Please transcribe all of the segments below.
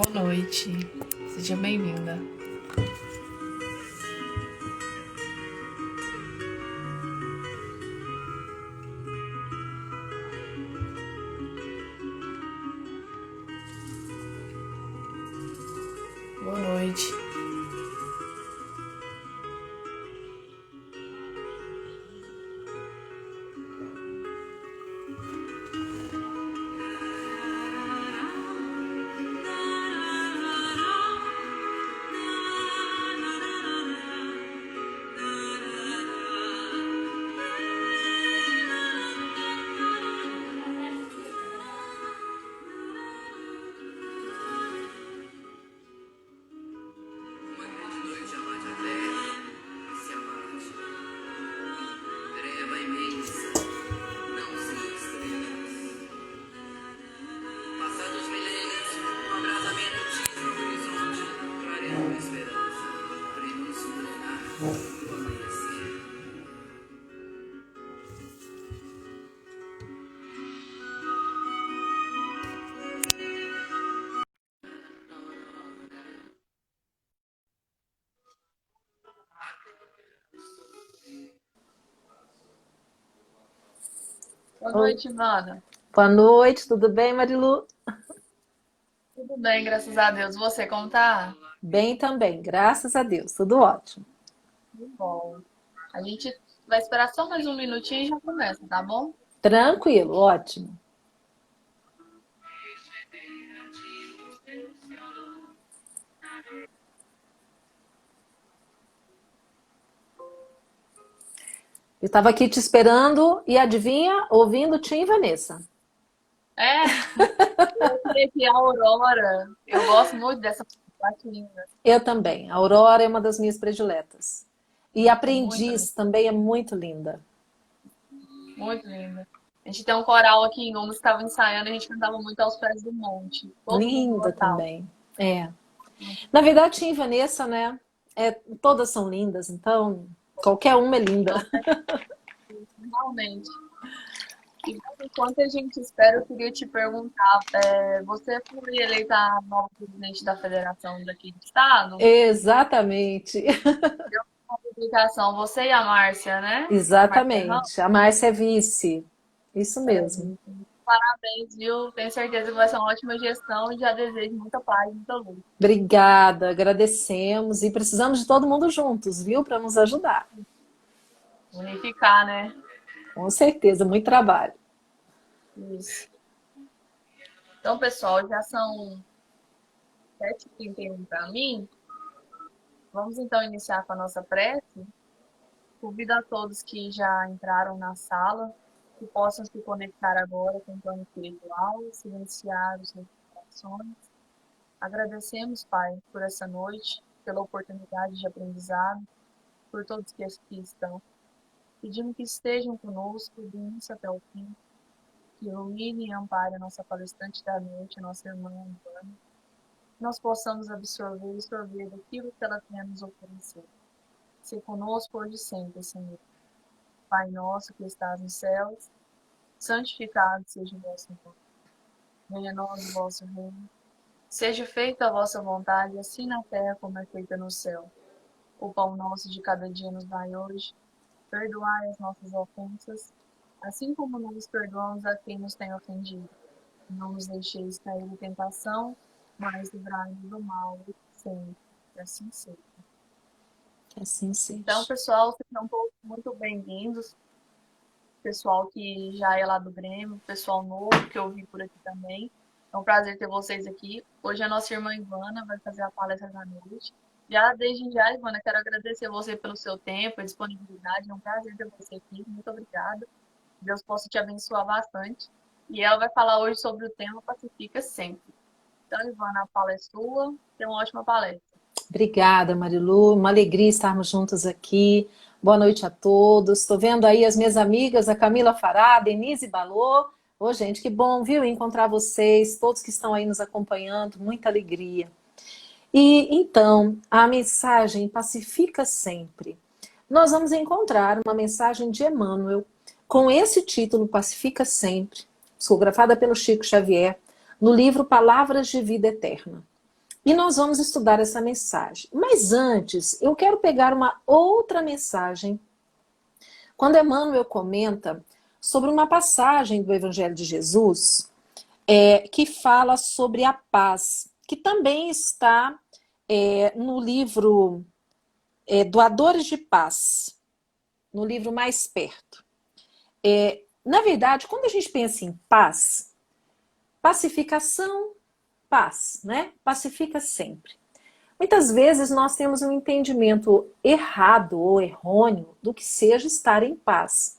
Boa noite, seja bem-vinda. Boa noite. Boa Oi. noite, Ivana. Boa noite, tudo bem, Marilu? Tudo bem, graças a Deus. Você, como tá? Bem também, graças a Deus, tudo ótimo. Tudo bom. A gente vai esperar só mais um minutinho e já começa, tá bom? Tranquilo, ótimo. Eu estava aqui te esperando e adivinha, ouvindo Tim e Vanessa. É, eu queria aqui a Aurora. Eu gosto muito dessa platina. Eu também. A Aurora é uma das minhas prediletas. E Muito, Aprendiz também é muito linda. muito linda. A gente tem um coral aqui em Umas que estava ensaiando e a gente cantava muito aos pés do monte. Todo mundo Linda gostava. também. É. Na verdade, Tim e Vanessa, né? Todas são lindas, então qualquer uma é linda. Então, realmente. E enquanto a gente espera, eu queria te perguntar, você foi eleita a nova presidente da federação daqui do estado? Exatamente. Uma publicação, você e a Márcia, né? Márcia Ramos. Exatamente. A Márcia é vice. Isso mesmo. É, parabéns, viu? Tenho certeza que vai ser uma ótima gestão e já desejo muita paz, muita luz. Obrigada, agradecemos e precisamos de todo mundo juntos, viu, para nos ajudar. Unificar, né? Com certeza, muito trabalho. Isso. Então, pessoal, já são 7h31 para mim. Vamos então iniciar com a nossa prece. Convido a todos que já entraram na sala que possam se conectar agora com o plano espiritual, silenciar os seus corações. Agradecemos, Pai, por essa noite, pela oportunidade de aprendizado, por todos que aqui estão. Pedimos que estejam conosco do início até o fim, que ilumine e ampare a nossa palestrante da noite, a nossa irmã Ivana, que nós possamos absorver e sorver daquilo que ela tem a nos oferecer. Ser conosco hoje e sempre, Senhor. Pai nosso que estás nos céus, santificado seja o vosso nome. Venha a nós o vosso reino. Seja feita a vossa vontade, assim na terra como é feita no céu. O pão nosso de cada dia nos dai hoje. Perdoai as nossas ofensas, assim como nós perdoamos a quem nos tem ofendido. Não nos deixeis cair em tentação, mas livrai-nos do mal, sempre. Que assim seja. Que assim Então, seja. pessoal, sejam todos muito bem-vindos. Pessoal que já é lá do Grêmio, pessoal novo que eu vi por aqui também. É um prazer ter vocês aqui. Hoje a nossa irmã Ivana vai fazer a palestra da noite. Já desde já, Ivana, quero agradecer você pelo seu tempo, a disponibilidade. É um prazer ter você aqui. Muito obrigada. Deus possa te abençoar bastante. E ela vai falar hoje sobre o tema Pacifica Sempre. Então, Ivana, a fala é sua. Tenha uma ótima palestra. Obrigada, Marilu. Uma alegria estarmos juntos aqui. Boa noite a todos. Estou vendo aí as minhas amigas, a Camila Fará, a Denise Balô. Ô, gente, que bom, viu, encontrar vocês, todos que estão aí nos acompanhando. Muita alegria. E então, a mensagem pacifica sempre. Nós vamos encontrar uma mensagem de Emmanuel com esse título, Pacifica Sempre, psicografada pelo Chico Xavier, no livro Palavras de Vida Eterna. E nós vamos estudar essa mensagem. Mas antes, eu quero pegar uma outra mensagem. Quando Emmanuel comenta sobre uma passagem do Evangelho de Jesus, que fala sobre a paz, que também está no livro Doadores de Paz, no livro Mais Perto. Na verdade, quando a gente pensa em paz, pacificação, paz, né? Pacifica sempre. Muitas vezes nós temos um entendimento errado ou errôneo do que seja estar em paz.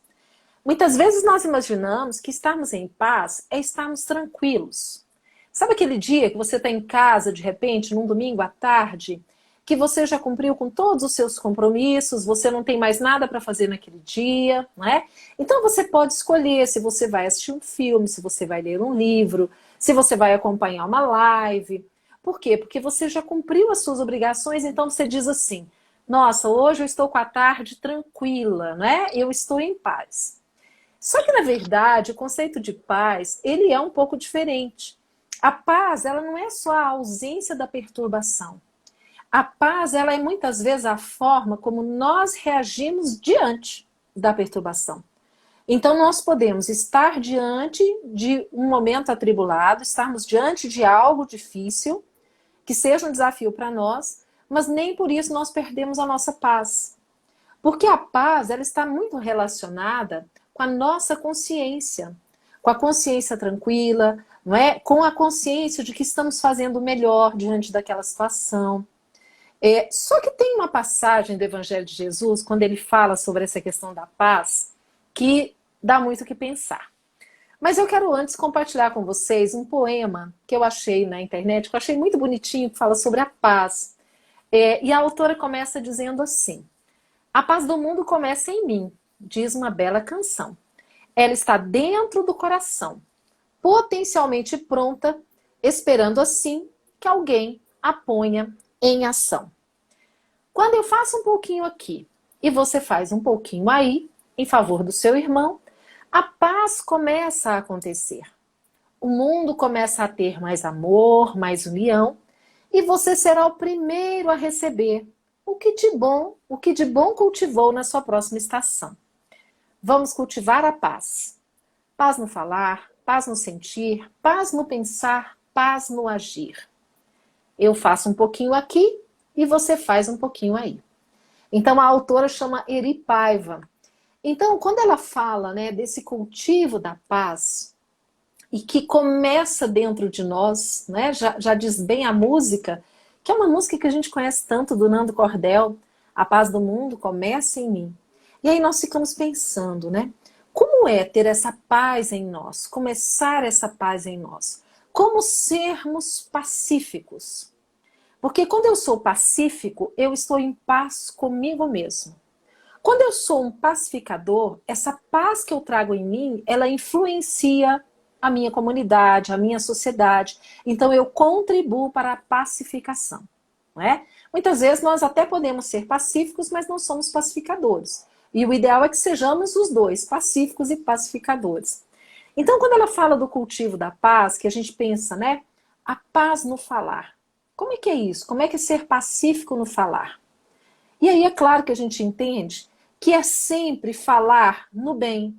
Muitas vezes nós imaginamos que estarmos em paz é estarmos tranquilos. Sabe aquele dia que você está em casa, de repente, num domingo à tarde, que você já cumpriu com todos os seus compromissos, você não tem mais nada para fazer naquele dia, não é? Então você pode escolher se você vai assistir um filme, se você vai ler um livro, se você vai acompanhar uma live. Por quê? Porque você já cumpriu as suas obrigações, então você diz assim, nossa, hoje eu estou com a tarde tranquila, né? Eu estou em paz. Só que, na verdade, o conceito de paz, ele é um pouco diferente. A paz, ela não é só a ausência da perturbação. A paz, ela é muitas vezes a forma como nós reagimos diante da perturbação. Então, nós podemos estar diante de um momento atribulado, estarmos diante de algo difícil, que seja um desafio para nós, mas nem por isso nós perdemos a nossa paz. Porque a paz, ela está muito relacionada com a nossa consciência, com a consciência tranquila, não é? Com a consciência de que estamos fazendo o melhor diante daquela situação. Só que tem uma passagem do Evangelho de Jesus, quando ele fala sobre essa questão da paz, que dá muito o que pensar. Mas eu quero antes compartilhar com vocês um poema que eu achei na internet, que eu achei muito bonitinho, que fala sobre a paz. E a autora começa dizendo assim: a paz do mundo começa em mim, diz uma bela canção. Ela está dentro do coração, potencialmente pronta, esperando assim que alguém a ponha em ação. Quando eu faço um pouquinho aqui e você faz um pouquinho aí, em favor do seu irmão, a paz começa a acontecer. O mundo começa a ter mais amor, mais união, e você será o primeiro a receber o que de bom cultivou na sua próxima estação. Vamos cultivar a paz. Paz no falar, paz no sentir, paz no pensar, paz no agir. Eu faço um pouquinho aqui e você faz um pouquinho aí. Então a autora chama Eri Paiva. Então, quando ela fala, né, desse cultivo da paz, e que começa dentro de nós, né, já diz bem a música, que é uma música que a gente conhece tanto, do Nando Cordel, A Paz do Mundo Começa em Mim. E aí nós ficamos pensando, né, como é ter essa paz em nós, começar essa paz em nós? Como sermos pacíficos? Porque quando eu sou pacífico, eu estou em paz comigo mesmo. Quando eu sou um pacificador, essa paz que eu trago em mim, ela influencia a minha comunidade, a minha sociedade. Então eu contribuo para a pacificação, não é? Muitas vezes nós até podemos ser pacíficos, mas não somos pacificadores. E o ideal é que sejamos os dois, pacíficos e pacificadores. Então quando ela fala do cultivo da paz, que a gente pensa, né? A paz no falar. Como é que é isso? Como é que é ser pacífico no falar? E aí é claro que a gente entende que é sempre falar no bem,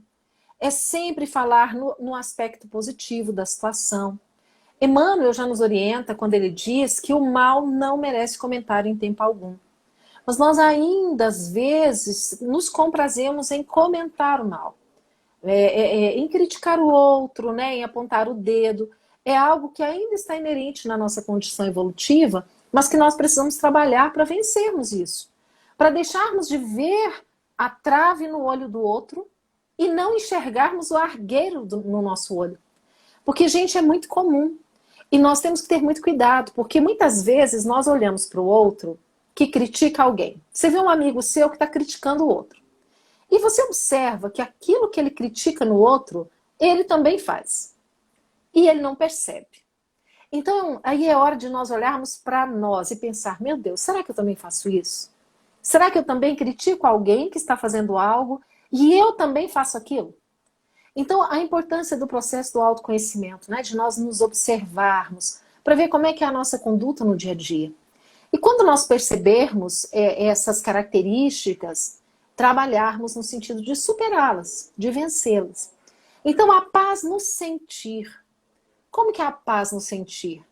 é sempre falar no aspecto positivo da situação. Emmanuel já nos orienta quando ele diz que o mal não merece comentário em tempo algum. Mas nós ainda, às vezes, nos comprazemos em comentar o mal, em criticar o outro, né, em apontar o dedo. É algo que ainda está inerente na nossa condição evolutiva, mas que nós precisamos trabalhar para vencermos isso. Para deixarmos de ver a trave no olho do outro e não enxergarmos o argueiro no nosso olho. Porque, gente, é muito comum. E nós temos que ter muito cuidado, porque muitas vezes nós olhamos para o outro que critica alguém. Você vê um amigo seu que está criticando o outro. E você observa que aquilo que ele critica no outro, ele também faz. E ele não percebe. Então, aí é hora de nós olharmos para nós e pensar, meu Deus, será que eu também faço isso? Será que eu também critico alguém que está fazendo algo e eu também faço aquilo? Então, a importância do processo do autoconhecimento, né? De nós nos observarmos, para ver como é que é a nossa conduta no dia a dia. E quando nós percebermos essas características, trabalharmos no sentido de superá-las, de vencê-las. Então, a paz no sentir. Como que é a paz no sentir?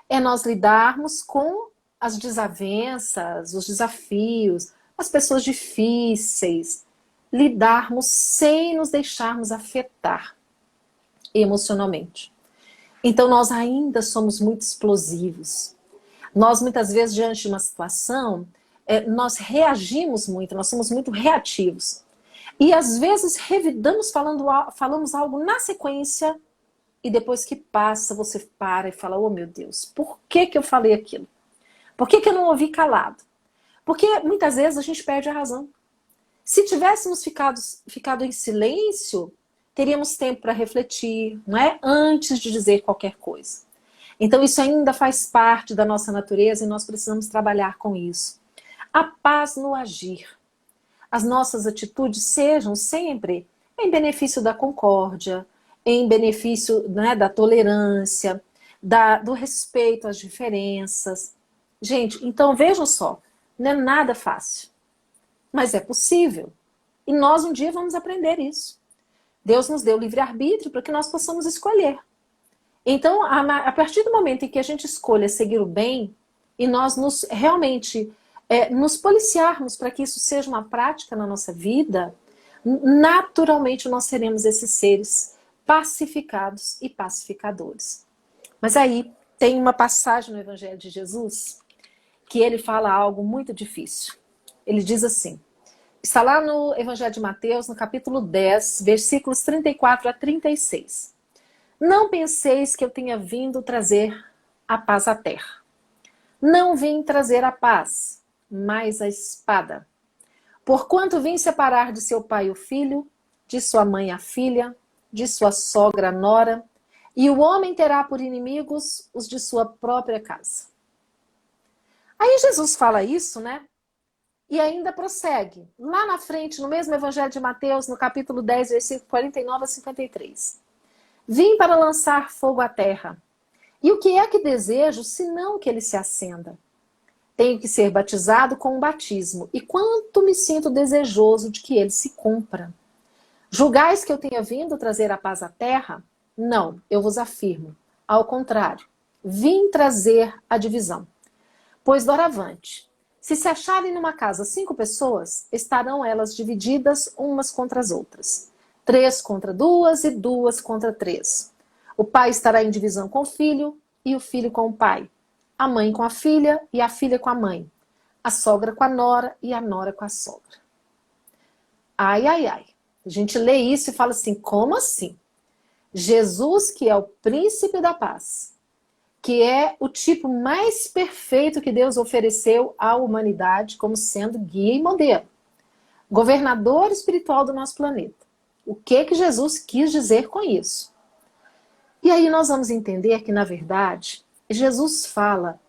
É nós lidarmos com as desavenças, os desafios, as pessoas difíceis, lidarmos sem nos deixarmos afetar emocionalmente. Então, nós ainda somos muito explosivos. Nós, muitas vezes, diante de uma situação, nós reagimos muito, nós somos muito reativos. E, às vezes, revidamos, falamos algo na sequência, e depois que passa, você para e fala, oh meu Deus, por que que eu falei aquilo? Por que que eu não ouvi calado? Porque, muitas vezes, a gente perde a razão. Se tivéssemos ficado em silêncio, teríamos tempo para refletir, não é? Antes de dizer qualquer coisa. Então isso ainda faz parte da nossa natureza e nós precisamos trabalhar com isso. A paz no agir. As nossas atitudes sejam sempre em benefício da concórdia, em benefício, né, da tolerância, do respeito às diferenças. Gente, então vejam só, não é nada fácil, mas é possível. E nós um dia vamos aprender isso. Deus nos deu livre-arbítrio para que nós possamos escolher. Então, a partir do momento em que a gente escolha seguir o bem, e nós realmente nos policiarmos para que isso seja uma prática na nossa vida, naturalmente nós seremos esses seres pacificados e pacificadores. Mas aí tem uma passagem no Evangelho de Jesus que ele fala algo muito difícil. Ele diz assim, está lá no Evangelho de Mateus, no capítulo 10, versículos 34 a 36. Não penseis que eu tenha vindo trazer a paz à terra. Não vim trazer a paz, mas a espada. Porquanto vim separar de seu pai o filho, de sua mãe a filha, de sua sogra a nora, e o homem terá por inimigos os de sua própria casa. Aí Jesus fala isso, né? E ainda prossegue. Lá na frente, no mesmo Evangelho de Mateus, no capítulo 10, versículo 49 a 53. Vim para lançar fogo à terra. E o que é que desejo, senão que ele se acenda? Tenho que ser batizado com um batismo, e quanto me sinto desejoso de que ele se cumpra. Julgais que eu tenha vindo trazer a paz à terra? Não, eu vos afirmo. Ao contrário, vim trazer a divisão. Pois doravante, se acharem numa casa 5 pessoas, estarão elas divididas umas contra as outras. 3 contra 2 e 2 contra 3. O pai estará em divisão com o filho e o filho com o pai. A mãe com a filha e a filha com a mãe. A sogra com a nora e a nora com a sogra. Ai, ai, ai. A gente lê isso e fala assim, como assim? Jesus, que é o príncipe da paz, que é o tipo mais perfeito que Deus ofereceu à humanidade como sendo guia e modelo. Governador espiritual do nosso planeta. O que Jesus quis dizer com isso? E aí nós vamos entender que, na verdade, Jesus fala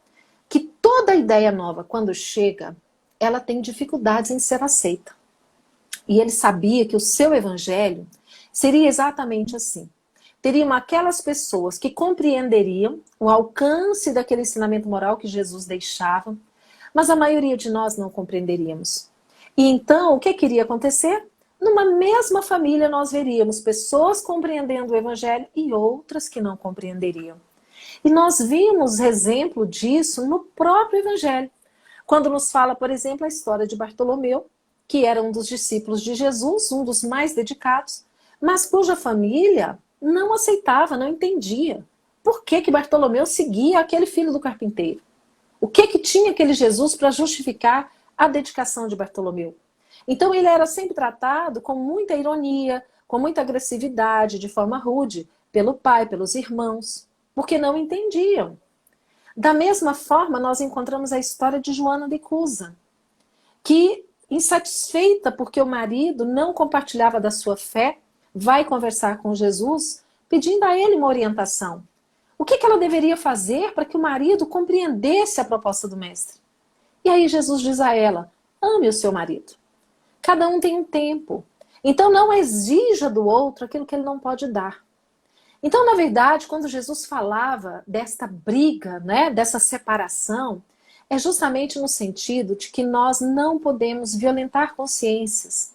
que toda ideia nova, quando chega, ela tem dificuldades em ser aceita. E ele sabia que o seu evangelho seria exatamente assim. Teriam aquelas pessoas que compreenderiam o alcance daquele ensinamento moral que Jesus deixava, mas a maioria de nós não compreenderíamos. E então, o que iria acontecer? Numa mesma família nós veríamos pessoas compreendendo o evangelho e outras que não compreenderiam. E nós vimos exemplo disso no próprio evangelho. Quando nos fala, por exemplo, a história de Bartolomeu, que era um dos discípulos de Jesus, um dos mais dedicados, mas cuja família não aceitava, não entendia. Por que Bartolomeu seguia aquele filho do carpinteiro? O que tinha aquele Jesus para justificar a dedicação de Bartolomeu? Então ele era sempre tratado com muita ironia, com muita agressividade, de forma rude, pelo pai, pelos irmãos, porque não entendiam. Da mesma forma, nós encontramos a história de Joana de Cusa, que, insatisfeita porque o marido não compartilhava da sua fé, vai conversar com Jesus, pedindo a ele uma orientação. O que ela deveria fazer para que o marido compreendesse a proposta do mestre? E aí Jesus diz a ela, ame o seu marido. Cada um tem um tempo. Então não exija do outro aquilo que ele não pode dar. Então, na verdade, quando Jesus falava desta briga, né, dessa separação, é justamente no sentido de que nós não podemos violentar consciências.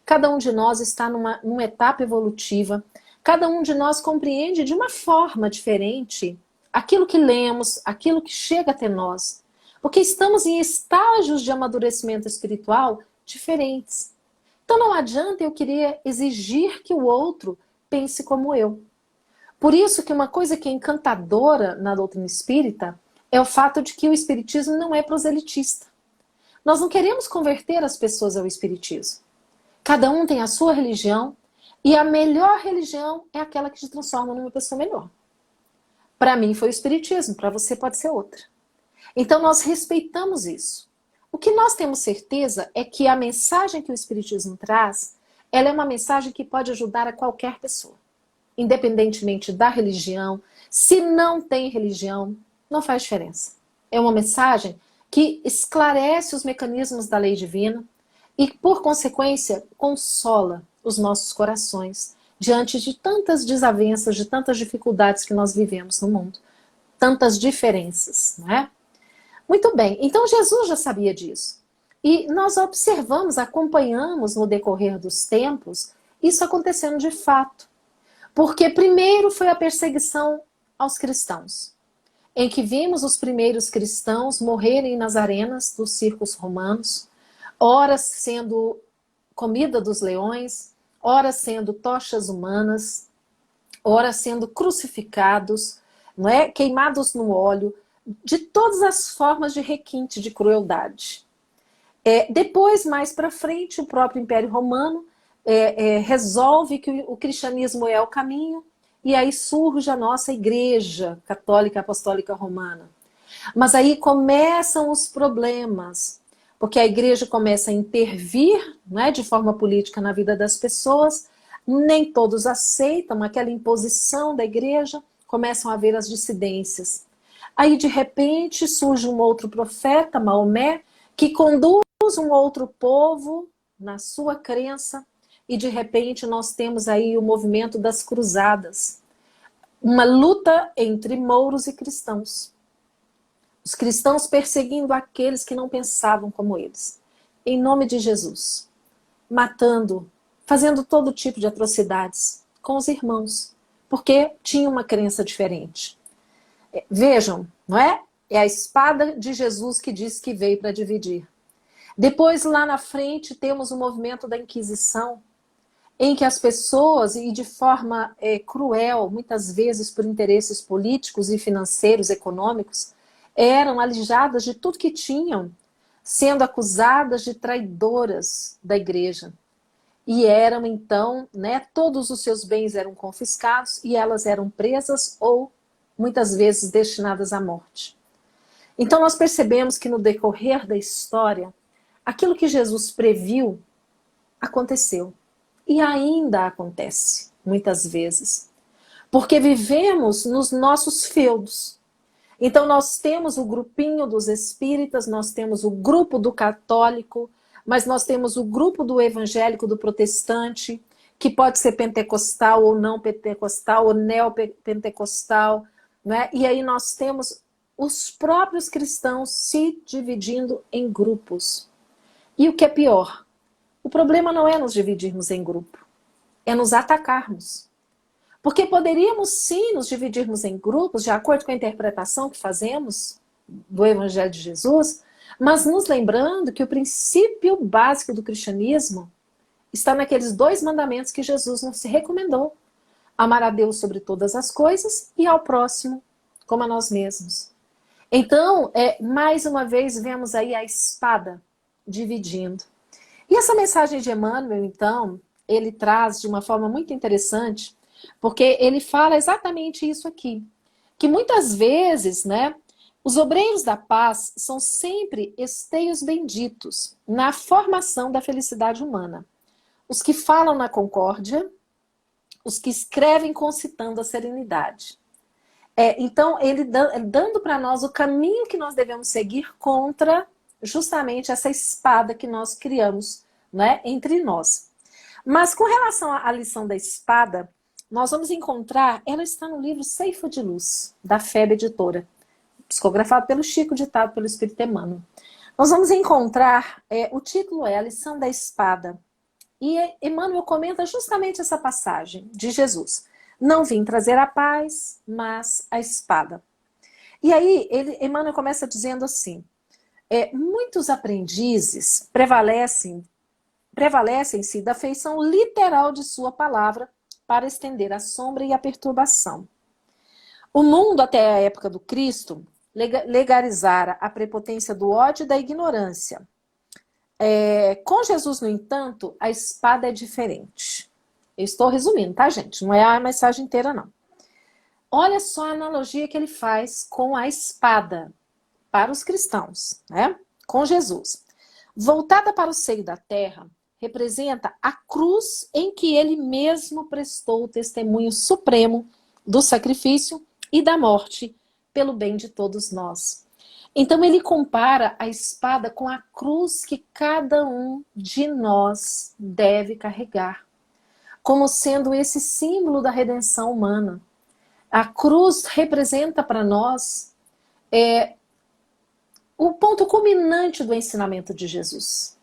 Cada um de nós está numa etapa evolutiva, cada um de nós compreende de uma forma diferente aquilo que lemos, aquilo que chega até nós, porque estamos em estágios de amadurecimento espiritual diferentes. Então não adianta eu querer exigir que o outro pense como eu. Por isso que uma coisa que é encantadora na doutrina espírita é o fato de que o espiritismo não é proselitista. Nós não queremos converter as pessoas ao espiritismo. Cada um tem a sua religião e a melhor religião é aquela que te transforma numa pessoa melhor. Para mim foi o espiritismo, para você pode ser outra. Então nós respeitamos isso. O que nós temos certeza é que a mensagem que o espiritismo traz, ela é uma mensagem que pode ajudar a qualquer pessoa. Independentemente da religião, se não tem religião, não faz diferença. É uma mensagem que esclarece os mecanismos da lei divina e, por consequência, consola os nossos corações diante de tantas desavenças, de tantas dificuldades que nós vivemos no mundo. Tantas diferenças, não é? Muito bem, então Jesus já sabia disso. E nós observamos, acompanhamos no decorrer dos tempos, isso acontecendo de fato. Porque primeiro foi a perseguição aos cristãos, em que vimos os primeiros cristãos morrerem nas arenas dos circos romanos, ora sendo comida dos leões, ora sendo tochas humanas, ora sendo crucificados, não é? Queimados no óleo, de todas as formas de requinte, de crueldade. Depois, mais para frente, o próprio Império Romano resolve que o cristianismo é o caminho, e aí surge a nossa Igreja Católica Apostólica Romana. Mas aí começam os problemas, porque a Igreja começa a intervir, né, de forma política na vida das pessoas, nem todos aceitam aquela imposição da Igreja, começam a haver as dissidências. Aí, de repente, surge um outro profeta, Maomé, que conduz um outro povo na sua crença, e de repente nós temos aí o movimento das cruzadas. Uma luta entre mouros e cristãos. Os cristãos perseguindo aqueles que não pensavam como eles. Em nome de Jesus. Matando, fazendo todo tipo de atrocidades com os irmãos. Porque tinham uma crença diferente. Vejam, não é? É a espada de Jesus que diz que veio para dividir. Depois, lá na frente, temos o movimento da Inquisição, em que as pessoas, e de forma cruel, muitas vezes por interesses políticos e financeiros, econômicos, eram alijadas de tudo que tinham, sendo acusadas de traidoras da igreja. E eram, então, né, todos os seus bens eram confiscados e elas eram presas ou, muitas vezes, destinadas à morte. Então, nós percebemos que no decorrer da história, aquilo que Jesus previu aconteceu. E ainda acontece, muitas vezes. Porque vivemos nos nossos feudos. Então nós temos o grupinho dos espíritas, nós temos o grupo do católico, mas nós temos o grupo do evangélico, do protestante, que pode ser pentecostal ou não pentecostal, ou neopentecostal, né? E aí nós temos os próprios cristãos se dividindo em grupos. E o que é pior? O problema não é nos dividirmos em grupo, é nos atacarmos. Porque poderíamos sim nos dividirmos em grupos, de acordo com a interpretação que fazemos do Evangelho de Jesus, mas nos lembrando que o princípio básico do cristianismo está naqueles 2 mandamentos que Jesus nos recomendou. Amar a Deus sobre todas as coisas e ao próximo como a nós mesmos. Então, mais uma vez, vemos aí a espada dividindo. E essa mensagem de Emmanuel, então, ele traz de uma forma muito interessante, porque ele fala exatamente isso aqui, que muitas vezes, né, os obreiros da paz são sempre esteios benditos na formação da felicidade humana. Os que falam na concórdia, os que escrevem concitando a serenidade. Então, ele dando para nós o caminho que nós devemos seguir contra justamente essa espada que nós criamos, né, entre nós. Mas com relação à lição da espada, nós vamos encontrar, ela está no livro Ceifa de Luz, da FEB Editora, psicografado pelo Chico, ditado pelo Espírito Emmanuel. Nós vamos encontrar, o título é A Lição da Espada. E Emmanuel comenta justamente essa passagem de Jesus. Não vim trazer a paz, mas a espada. E aí, Emmanuel começa dizendo assim, muitos aprendizes prevalecem-se da feição literal de sua palavra para estender a sombra e a perturbação. O mundo, até a época do Cristo, legalizara a prepotência do ódio e da ignorância. Com Jesus, no entanto, a espada é diferente. Eu estou resumindo, tá, gente? Não é a mensagem inteira, não. Olha só a analogia que ele faz com a espada para os cristãos, né? Com Jesus. Voltada para o seio da terra, representa a cruz em que ele mesmo prestou o testemunho supremo do sacrifício e da morte pelo bem de todos nós. Então ele compara a espada com a cruz que cada um de nós deve carregar, como sendo esse símbolo da redenção humana. A cruz representa para nós o ponto culminante do ensinamento de Jesus.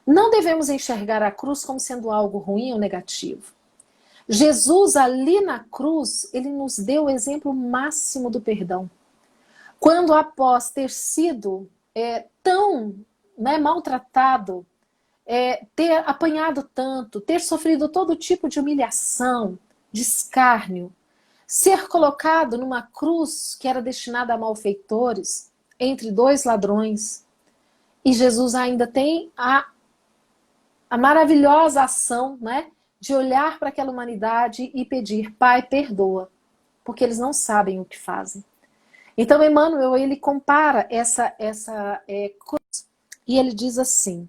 Não devemos enxergar a cruz como sendo algo ruim ou negativo. Jesus, ali na cruz, ele nos deu o exemplo máximo do perdão. Quando, após ter sido tão maltratado, ter apanhado tanto, ter sofrido todo tipo de humilhação, de escárnio, ser colocado numa cruz que era destinada a malfeitores, entre dois ladrões, e Jesus ainda tem a maravilhosa ação, né, de olhar para aquela humanidade e pedir, Pai, perdoa, porque eles não sabem o que fazem. Então, Emmanuel, ele compara essa cruz e ele diz assim,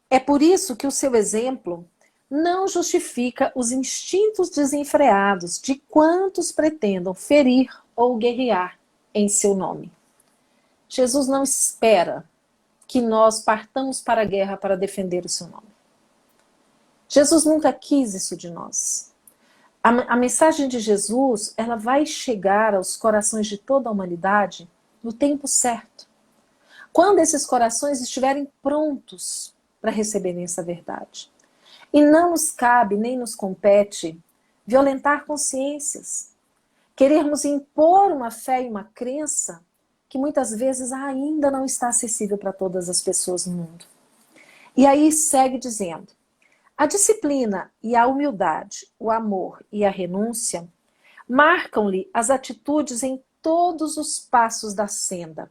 é por isso que o seu exemplo não justifica os instintos desenfreados de quantos pretendam ferir ou guerrear em seu nome. Jesus não espera que nós partamos para a guerra para defender o seu nome. Jesus nunca quis isso de nós. A mensagem de Jesus, ela vai chegar aos corações de toda a humanidade no tempo certo. Quando esses corações estiverem prontos para receberem essa verdade. E não nos cabe, nem nos compete, violentar consciências. Querermos impor uma fé e uma crença que muitas vezes ainda não está acessível para todas as pessoas no mundo. E aí segue dizendo, a disciplina e a humildade, o amor e a renúncia marcam-lhe as atitudes em todos os passos da senda.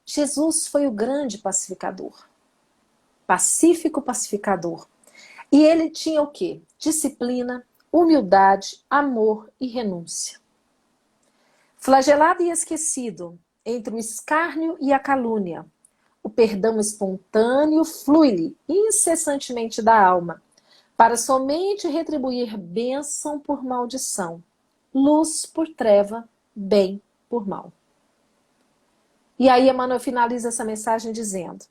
Jesus foi o grande pacificador. Pacífico pacificador. E ele tinha o quê? Disciplina, humildade, amor e renúncia. Flagelado e esquecido, entre o escárnio e a calúnia, o perdão espontâneo flui-lhe incessantemente da alma, para somente retribuir bênção por maldição, luz por treva, bem por mal. E aí Emmanuel finaliza essa mensagem dizendo,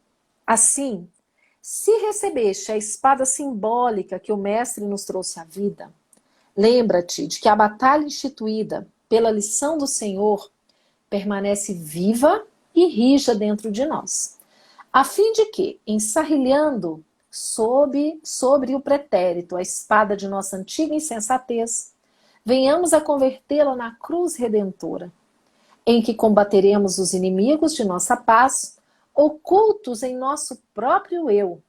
assim, se recebeste a espada simbólica que o Mestre nos trouxe à vida, lembra-te de que a batalha instituída pela lição do Senhor permanece viva e rija dentro de nós, a fim de que, ensarrilhando sobre o pretérito a espada de nossa antiga insensatez, venhamos a convertê-la na cruz redentora, em que combateremos os inimigos de nossa paz, ocultos em nosso próprio eu,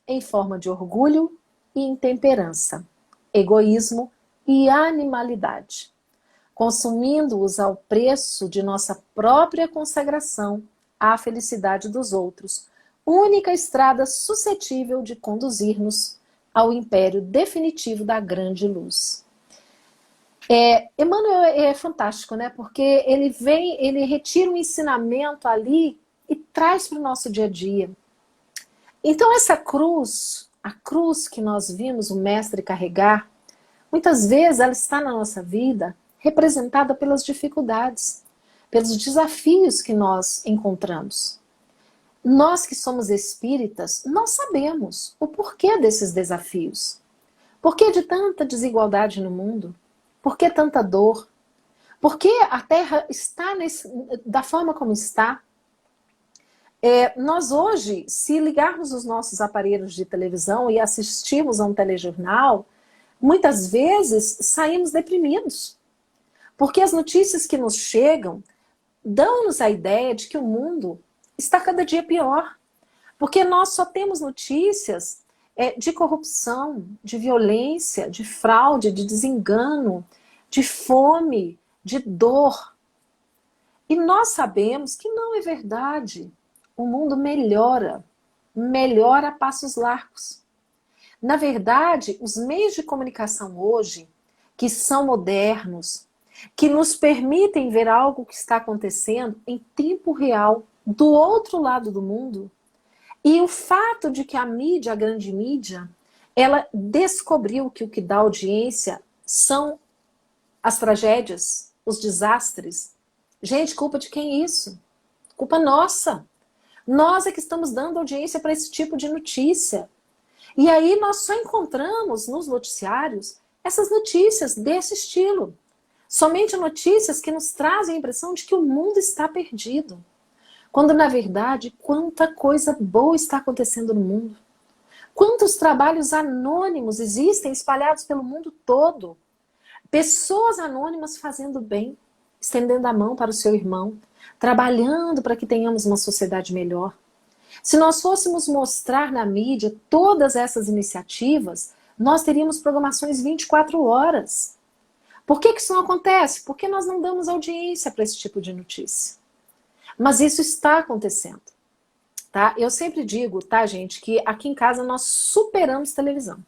em forma de orgulho e intemperança, egoísmo e animalidade, consumindo-os ao preço de nossa própria consagração à felicidade dos outros, única estrada suscetível de conduzir-nos ao império definitivo da grande luz. Emmanuel é fantástico, né? Porque ele retira um ensinamento ali e traz para o nosso dia a dia. Então essa cruz, a cruz que nós vimos o Mestre carregar, muitas vezes ela está na nossa vida representada pelas dificuldades, pelos desafios que nós encontramos. Nós que somos espíritas, nós sabemos o porquê desses desafios. Por que de tanta desigualdade no mundo? Por que tanta dor? Por que a Terra está da forma como está? Nós hoje, se ligarmos os nossos aparelhos de televisão e assistirmos a um telejornal, muitas vezes saímos deprimidos. Porque as notícias que nos chegam dão-nos a ideia de que o mundo está cada dia pior. Porque nós só temos notícias de corrupção, de violência, de fraude, de desengano, de fome, de dor. E nós sabemos que não é verdade. O mundo melhora a passos largos. Na verdade, os meios de comunicação hoje, que são modernos, que nos permitem ver algo que está acontecendo em tempo real, do outro lado do mundo, e o fato de que a mídia, a grande mídia, ela descobriu que o que dá audiência são as tragédias, os desastres. Gente, culpa de quem é isso? Culpa nossa. Nós é que estamos dando audiência para esse tipo de notícia. E aí nós só encontramos nos noticiários essas notícias desse estilo. Somente notícias que nos trazem a impressão de que o mundo está perdido. Quando, na verdade, quanta coisa boa está acontecendo no mundo. Quantos trabalhos anônimos existem espalhados pelo mundo todo. Pessoas anônimas fazendo bem, estendendo a mão para o seu irmão, trabalhando para que tenhamos uma sociedade melhor. Se nós fôssemos mostrar na mídia todas essas iniciativas, nós teríamos programações 24 horas. Por que isso não acontece? Porque nós não damos audiência para esse tipo de notícia. Mas isso está acontecendo. Tá? Eu sempre digo, tá, gente, que aqui em casa nós superamos televisão.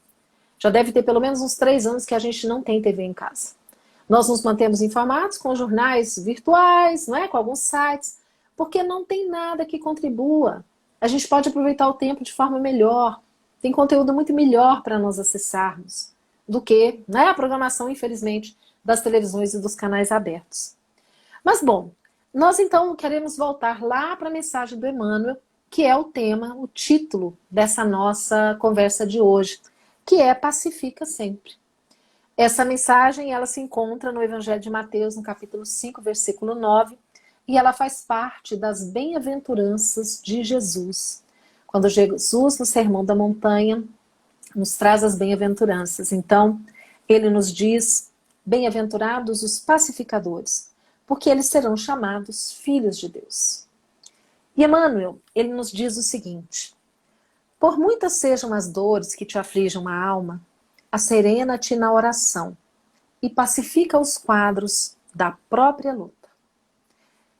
Já deve ter pelo menos uns 3 anos que a gente não tem TV em casa. Nós nos mantemos informados com jornais virtuais, não é? Com alguns sites, porque não tem nada que contribua. A gente pode aproveitar o tempo de forma melhor. Tem conteúdo muito melhor para nós acessarmos do que, né, a programação, infelizmente, das televisões e dos canais abertos. Mas, bom, nós então queremos voltar lá para a mensagem do Emmanuel, que é o tema, o título dessa nossa conversa de hoje, que é Pacifica Sempre. Essa mensagem, ela se encontra no Evangelho de Mateus, no capítulo 5, versículo 9, e ela faz parte das bem-aventuranças de Jesus. Quando Jesus, no Sermão da Montanha, nos traz as bem-aventuranças. Então, ele nos diz, bem-aventurados os pacificadores, porque eles serão chamados filhos de Deus. E Emmanuel, ele nos diz o seguinte, por muitas sejam as dores que te afligem a alma, acerena-te na oração e pacifica os quadros da própria luta.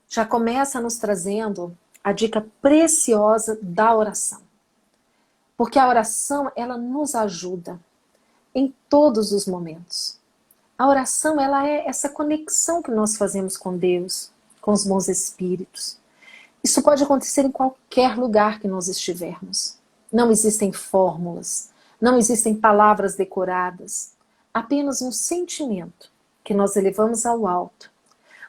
Já começa nos trazendo a dica preciosa da oração. Porque a oração, ela nos ajuda em todos os momentos. A oração, ela é essa conexão que nós fazemos com Deus, com os bons espíritos. Isso pode acontecer em qualquer lugar que nós estivermos. Não existem fórmulas, não existem palavras decoradas, apenas um sentimento que nós elevamos ao alto,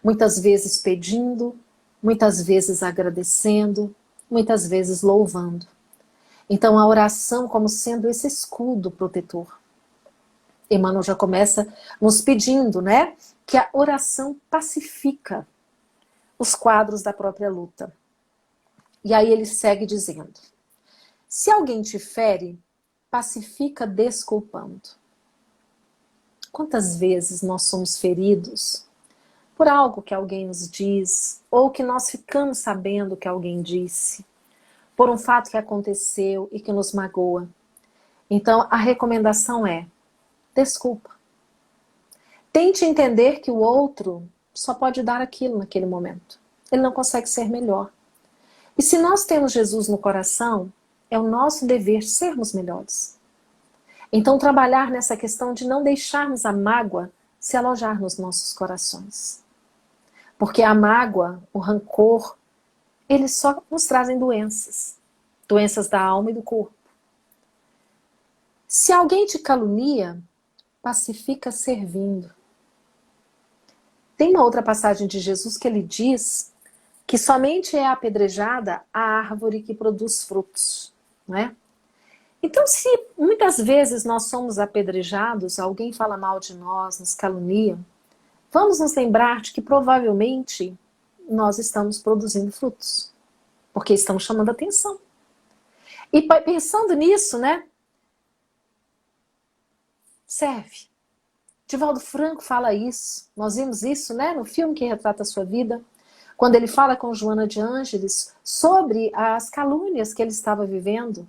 muitas vezes pedindo, muitas vezes agradecendo, muitas vezes louvando. Então a oração como sendo esse escudo protetor. Emmanuel já começa nos pedindo, né, que a oração pacifica os quadros da própria luta. E aí ele segue dizendo, se alguém te fere, pacifica desculpando. Quantas vezes nós somos feridos por algo que alguém nos diz, ou que nós ficamos sabendo que alguém disse, por um fato que aconteceu e que nos magoa. Então a recomendação é, desculpa. Tente entender que o outro só pode dar aquilo naquele momento. Ele não consegue ser melhor. E se nós temos Jesus no coração, é o nosso dever sermos melhores. Então trabalhar nessa questão de não deixarmos a mágoa se alojar nos nossos corações. Porque a mágoa, o rancor, eles só nos trazem doenças. Doenças da alma e do corpo. Se alguém te calunia, pacifica servindo. Tem uma outra passagem de Jesus que ele diz que somente é apedrejada a árvore que produz frutos, não é? Então, se muitas vezes nós somos apedrejados, alguém fala mal de nós, nos calunia, vamos nos lembrar de que provavelmente nós estamos produzindo frutos, porque estamos chamando atenção. E pensando nisso, né? Serve. Divaldo Franco fala isso. Nós vimos isso, né, no filme que retrata a sua vida, quando ele fala com Joana de Ângeles sobre as calúnias que ele estava vivendo.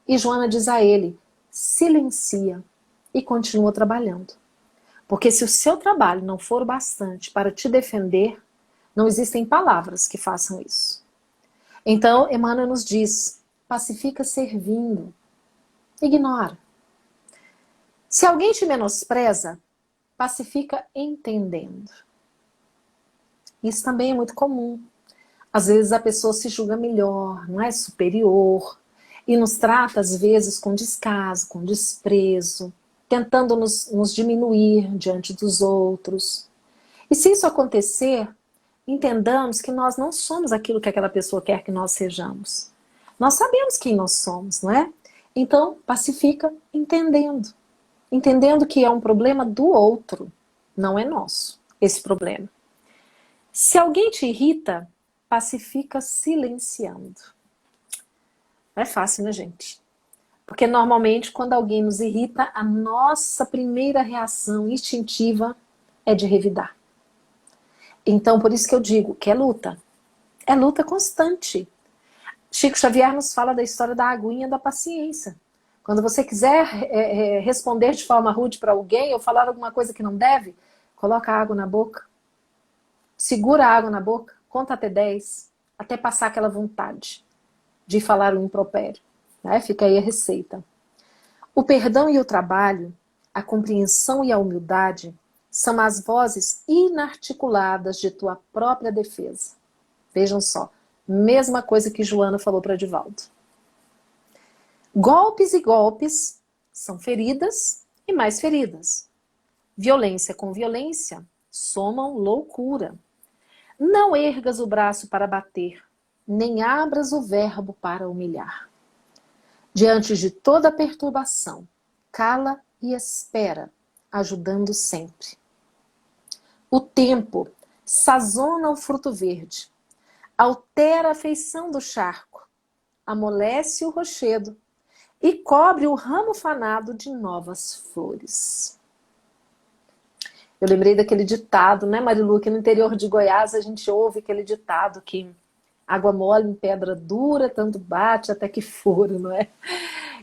E Joana diz a ele: silencia e continua trabalhando. Porque se o seu trabalho não for o bastante para te defender, não existem palavras que façam isso. Então, Emmanuel nos diz: pacifica servindo. Ignora. Se alguém te menospreza, pacifica entendendo. Isso também é muito comum. Às vezes a pessoa se julga melhor, não é superior, e nos trata às vezes com descaso, com desprezo, tentando nos diminuir diante dos outros. E se isso acontecer, entendamos que nós não somos aquilo que aquela pessoa quer que nós sejamos. Nós sabemos quem nós somos, não é? Então, pacifica entendendo. Entendendo que é um problema do outro, não é nosso, esse problema. Se alguém te irrita, pacifica silenciando. Não é fácil, né, gente? Porque normalmente quando alguém nos irrita, a nossa primeira reação instintiva é de revidar. Então, por isso que eu digo que é luta constante. Chico Xavier nos fala da história da aguinha da paciência. Quando você quiser responder de forma rude para alguém ou falar alguma coisa que não deve, coloca a água na boca, segura a água na boca, conta até 10, até passar aquela vontade de falar o impropério. Né? Fica aí a receita. O perdão e o trabalho, a compreensão e a humildade são as vozes inarticuladas de tua própria defesa. Vejam só, mesma coisa que Joana falou para Divaldo. Golpes e golpes são feridas e mais feridas. Violência com violência somam loucura. Não ergas o braço para bater, nem abras o verbo para humilhar. Diante de toda perturbação, cala e espera, ajudando sempre. O tempo sazona o fruto verde, altera a feição do charco, amolece o rochedo e cobre o ramo fanado de novas flores. Eu lembrei daquele ditado, né, Marilu, que no interior de Goiás a gente ouve aquele ditado que água mole em pedra dura, tanto bate até que fura, não é?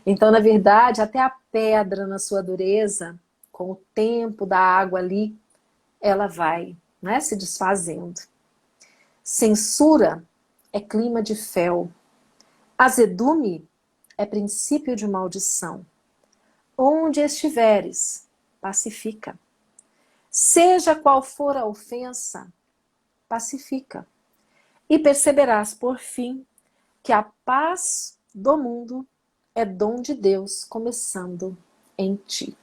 Então, na verdade, até a pedra na sua dureza, com o tempo da água ali, ela vai, né, se desfazendo. Censura é clima de fel. Azedume é princípio de maldição. Onde estiveres, pacifica. Seja qual for a ofensa, pacifica. E perceberás, por fim, que a paz do mundo é dom de Deus, começando em ti.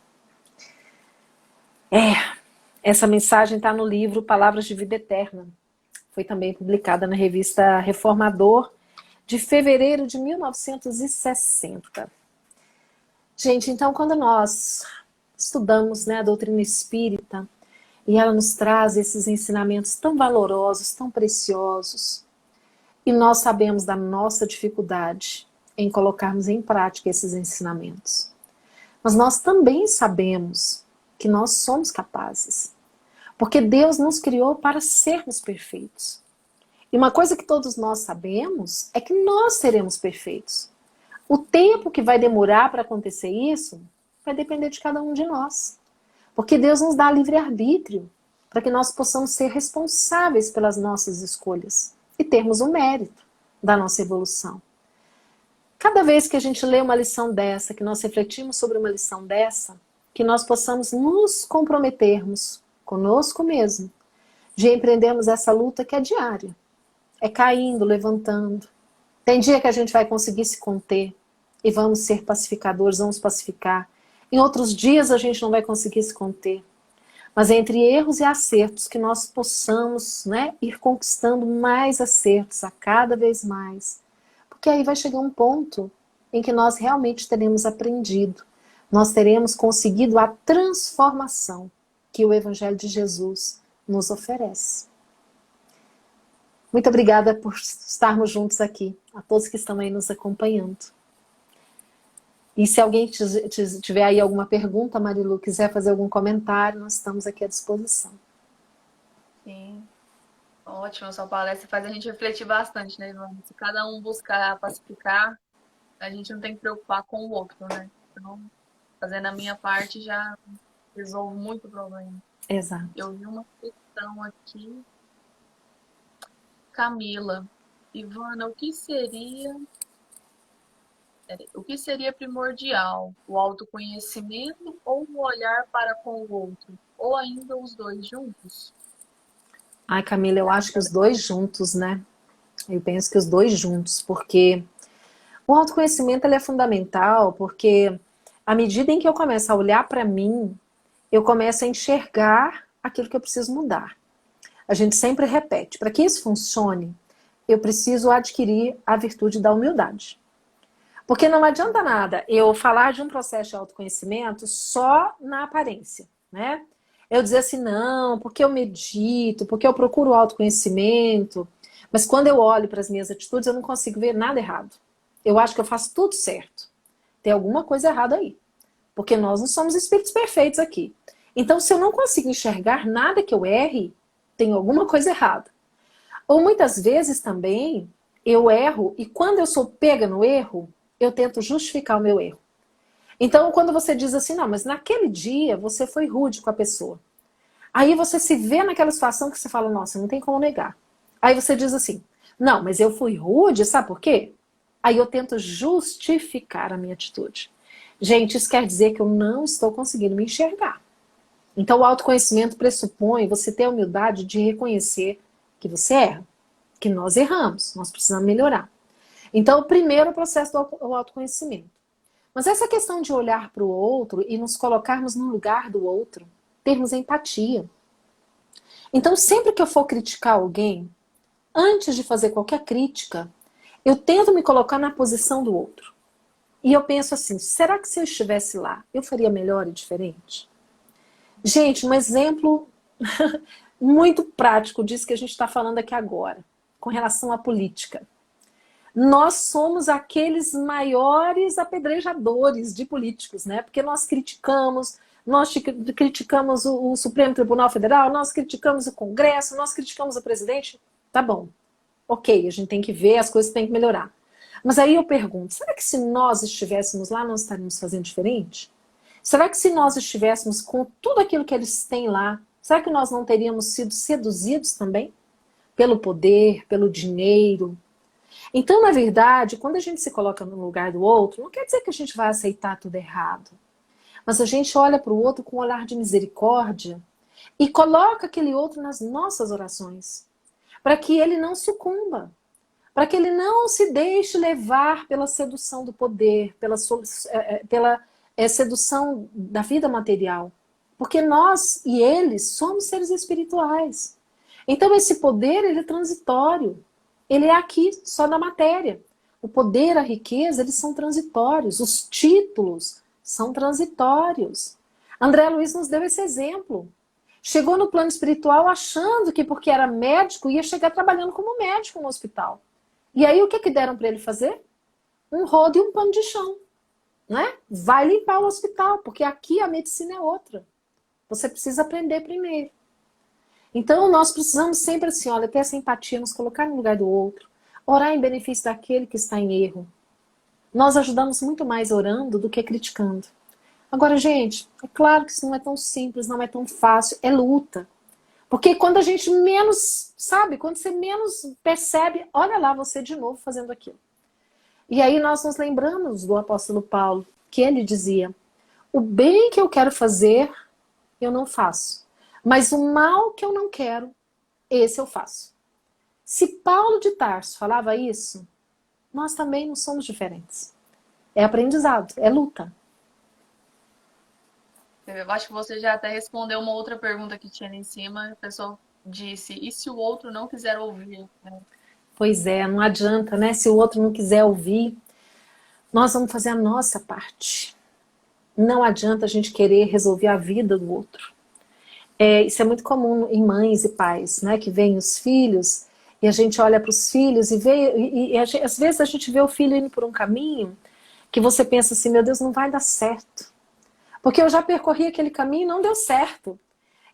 Essa mensagem está no livro Palavras de Vida Eterna. Foi também publicada na revista Reformador, de fevereiro de 1960. Gente, então quando nós estudamos, né, a doutrina espírita, e ela nos traz esses ensinamentos tão valorosos, tão preciosos, e nós sabemos da nossa dificuldade em colocarmos em prática esses ensinamentos. Mas nós também sabemos que nós somos capazes, porque Deus nos criou para sermos perfeitos. E uma coisa que todos nós sabemos é que nós seremos perfeitos. O tempo que vai demorar para acontecer isso vai depender de cada um de nós. Porque Deus nos dá livre-arbítrio para que nós possamos ser responsáveis pelas nossas escolhas e termos o mérito da nossa evolução. Cada vez que a gente lê uma lição dessa, que nós refletimos sobre uma lição dessa, que nós possamos nos comprometermos conosco mesmo, de empreendermos essa luta que é diária. É caindo, levantando. Tem dia que a gente vai conseguir se conter e vamos ser pacificadores, vamos pacificar. Em outros dias a gente não vai conseguir se conter. Mas é entre erros e acertos que nós possamos, né, ir conquistando mais acertos a cada vez mais. Porque aí vai chegar um ponto em que nós realmente teremos aprendido, nós teremos conseguido a transformação que o Evangelho de Jesus nos oferece. Muito obrigada por estarmos juntos aqui, a todos que estão aí nos acompanhando. E se alguém tiver aí alguma pergunta, Marilu, quiser fazer algum comentário, nós estamos aqui à disposição. Sim. Ótimo, a sua palestra faz a gente refletir bastante, né, Ivana? Se cada um buscar pacificar, a gente não tem que preocupar com o outro, né? Então, fazendo a minha parte já resolvo muito problema. Exato. Eu vi uma questão aqui. Camila, Ivana, o que seria primordial? O autoconhecimento ou o olhar para com o outro? Ou ainda os dois juntos? Ai, Camila, eu acho que os dois juntos, né? Eu penso que os dois juntos, porque o autoconhecimento ele é fundamental, porque à medida em que eu começo a olhar para mim, eu começo a enxergar aquilo que eu preciso mudar. A gente sempre repete, para que isso funcione, eu preciso adquirir a virtude da humildade. Porque não adianta nada eu falar de um processo de autoconhecimento só na aparência, né? Eu dizer assim, não, porque eu medito, porque eu procuro o autoconhecimento, mas quando eu olho para as minhas atitudes, eu não consigo ver nada errado. Eu acho que eu faço tudo certo. Tem alguma coisa errada aí. Porque nós não somos espíritos perfeitos aqui. Então, se eu não consigo enxergar nada que eu erre, tem alguma coisa errada. Ou muitas vezes também, eu erro, e quando eu sou pega no erro, eu tento justificar o meu erro. Então, quando você diz assim, não, mas naquele dia você foi rude com a pessoa. Aí você se vê naquela situação que você fala, nossa, não tem como negar. Aí você diz assim, não, mas eu fui rude, sabe por quê? Aí eu tento justificar a minha atitude. Gente, isso quer dizer que eu não estou conseguindo me enxergar. Então, o autoconhecimento pressupõe você ter a humildade de reconhecer que você erra, que nós erramos, nós precisamos melhorar. Então, o primeiro é o processo do autoconhecimento. Mas essa questão de olhar para o outro e nos colocarmos no lugar do outro, termos empatia. Então, sempre que eu for criticar alguém, antes de fazer qualquer crítica, eu tento me colocar na posição do outro. E eu penso assim, será que se eu estivesse lá, eu faria melhor e diferente? Gente, um exemplo muito prático disso que a gente está falando aqui agora, com relação à política. Nós somos aqueles maiores apedrejadores de políticos, né? Porque nós criticamos o Supremo Tribunal Federal, nós criticamos o Congresso, nós criticamos o presidente. Tá bom, ok, a gente tem que ver, as coisas têm que melhorar. Mas aí eu pergunto, será que se nós estivéssemos lá, nós estaríamos fazendo diferente? Será que se nós estivéssemos com tudo aquilo que eles têm lá, será que nós não teríamos sido seduzidos também? Pelo poder, pelo dinheiro? Então, na verdade, quando a gente se coloca no lugar do outro, não quer dizer que a gente vai aceitar tudo errado. Mas a gente olha para o outro com um olhar de misericórdia e coloca aquele outro nas nossas orações, para que ele não sucumba, para que ele não se deixe levar pela sedução do poder, pela sedução da vida material. Porque nós e eles somos seres espirituais. Então esse poder, ele é transitório. Ele é aqui, só na matéria. O poder, a riqueza, eles são transitórios. Os títulos são transitórios. André Luiz nos deu esse exemplo. Chegou no plano espiritual achando que porque era médico, ia chegar trabalhando como médico no hospital. E aí o que deram para ele fazer? Um rodo e um pano de chão. Né? Vai limpar o hospital, porque aqui a medicina é outra. Você precisa aprender primeiro. Então nós precisamos sempre assim, olha, ter essa empatia, nos colocar no lugar do outro, orar em benefício daquele que está em erro. Nós ajudamos muito mais orando do que criticando. Agora, gente, é claro que isso não é tão simples, não é tão fácil, é luta. Porque quando a gente menos, sabe, quando você menos percebe, olha lá você de novo fazendo aquilo. E aí nós nos lembramos do apóstolo Paulo, que ele dizia, o bem que eu quero fazer, eu não faço. Mas o mal que eu não quero, esse eu faço. Se Paulo de Tarso falava isso, nós também não somos diferentes. É aprendizado, é luta. Eu acho que você já até respondeu uma outra pergunta que tinha ali em cima. A pessoa disse, e se o outro não quiser ouvir? Pois é, não adianta, né? Se o outro não quiser ouvir. nós vamos fazer a nossa parte. Não adianta a gente querer resolver a vida do outro. Isso é muito comum em mães e pais, né? Que veem os filhos e a gente olha para os filhos e vê, às vezes a gente vê o filho indo por um caminho que você pensa assim, meu Deus, não vai dar certo. Porque eu já percorri aquele caminho e não deu certo.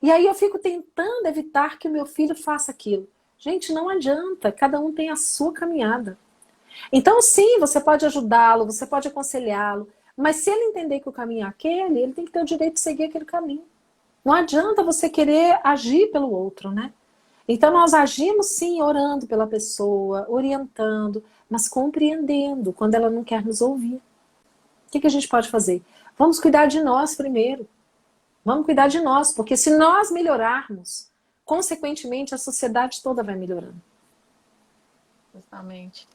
E aí eu fico tentando evitar que o meu filho faça aquilo. Gente, não adianta, cada um tem a sua caminhada. Então sim, você pode ajudá-lo, você pode aconselhá-lo, mas se ele entender que o caminho é aquele, ele tem que ter o direito de seguir aquele caminho. Não adianta você querer agir pelo outro, né? Então nós agimos sim, orando pela pessoa, orientando, mas compreendendo quando ela não quer nos ouvir. O que a gente pode fazer? Vamos cuidar de nós primeiro. Vamos cuidar de nós, porque se nós melhorarmos, consequentemente a sociedade toda vai melhorando. Justamente.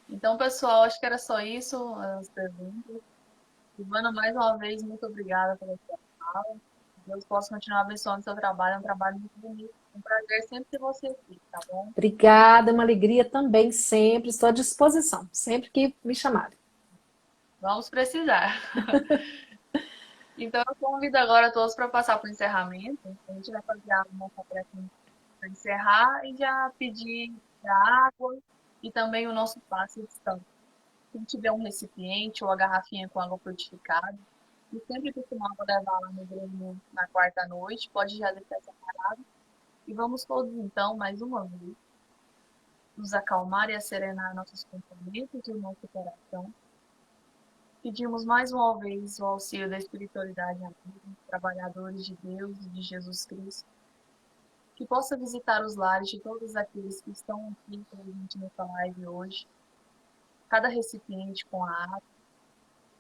Então, pessoal, acho que era só isso, as perguntas. Ivana, mais uma vez, muito obrigada pela sua fala. Deus possa continuar abençoando o seu trabalho, é um trabalho muito bonito. É um prazer sempre ter você aqui, tá bom? Obrigada, uma alegria também sempre, estou à disposição, sempre que me chamarem. Vamos precisar. Então, eu convido agora todos para passar para o encerramento. A gente vai fazer a nossa prece para encerrar e já pedir a água e também o nosso passe de descanso. Quem tiver um recipiente ou a garrafinha com água fortificada, e sempre costumava levar lá no Grêmio na quarta noite, pode já deixar separado. E vamos todos, então, mais uma vez, nos acalmar e serenar nossos pensamentos e o nosso coração. Pedimos mais uma vez o auxílio da espiritualidade amiga, trabalhadores de Deus e de Jesus Cristo, que possa visitar os lares de todos aqueles que estão aqui com a gente nessa live hoje, cada recipiente com a água,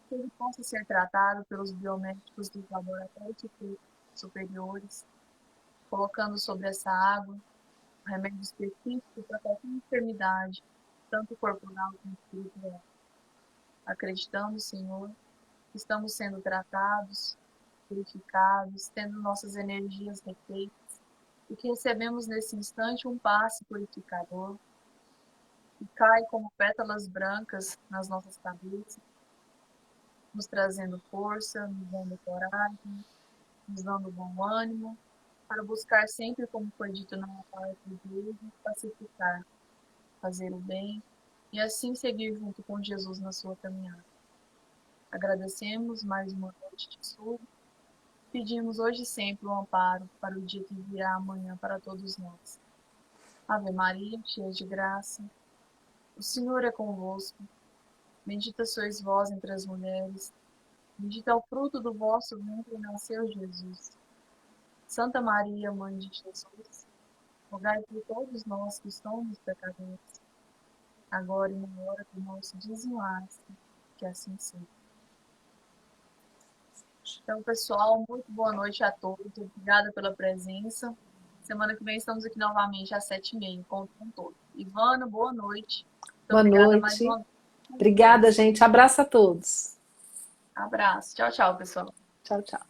que ele possa ser tratado pelos biomédicos dos laboratórios superiores, colocando sobre essa água um remédio específico para qualquer enfermidade, tanto corporal como espiritual. Acreditando, Senhor, que estamos sendo tratados, purificados, tendo nossas energias refeitas, e que recebemos nesse instante um passe purificador, que cai como pétalas brancas nas nossas cabeças, nos trazendo força, nos dando coragem, nos dando bom ânimo, para buscar sempre, como foi dito na palavra de Deus, pacificar, fazer o bem e assim seguir junto com Jesus na sua caminhada. Agradecemos mais uma noite de estudo. Pedimos hoje e sempre o amparo para o dia que virá amanhã para todos nós. Ave Maria, cheia de graça, o Senhor é convosco. Bendita sois vós entre as mulheres. Bendito é o fruto do vosso ventre, nasceu Jesus. Santa Maria, Mãe de Jesus, rogai por todos nós que somos pecadores, agora e na hora do nosso desenlace, que assim seja. Então, pessoal, muito boa noite a todos. Obrigada pela presença. Semana que vem estamos aqui novamente às 7h30. Conto com todos. Ivana, boa noite. Muito Boa obrigada mais noite. uma vez. Obrigada, gente. Abraço a todos. Abraço. Tchau, tchau, pessoal. Tchau, tchau.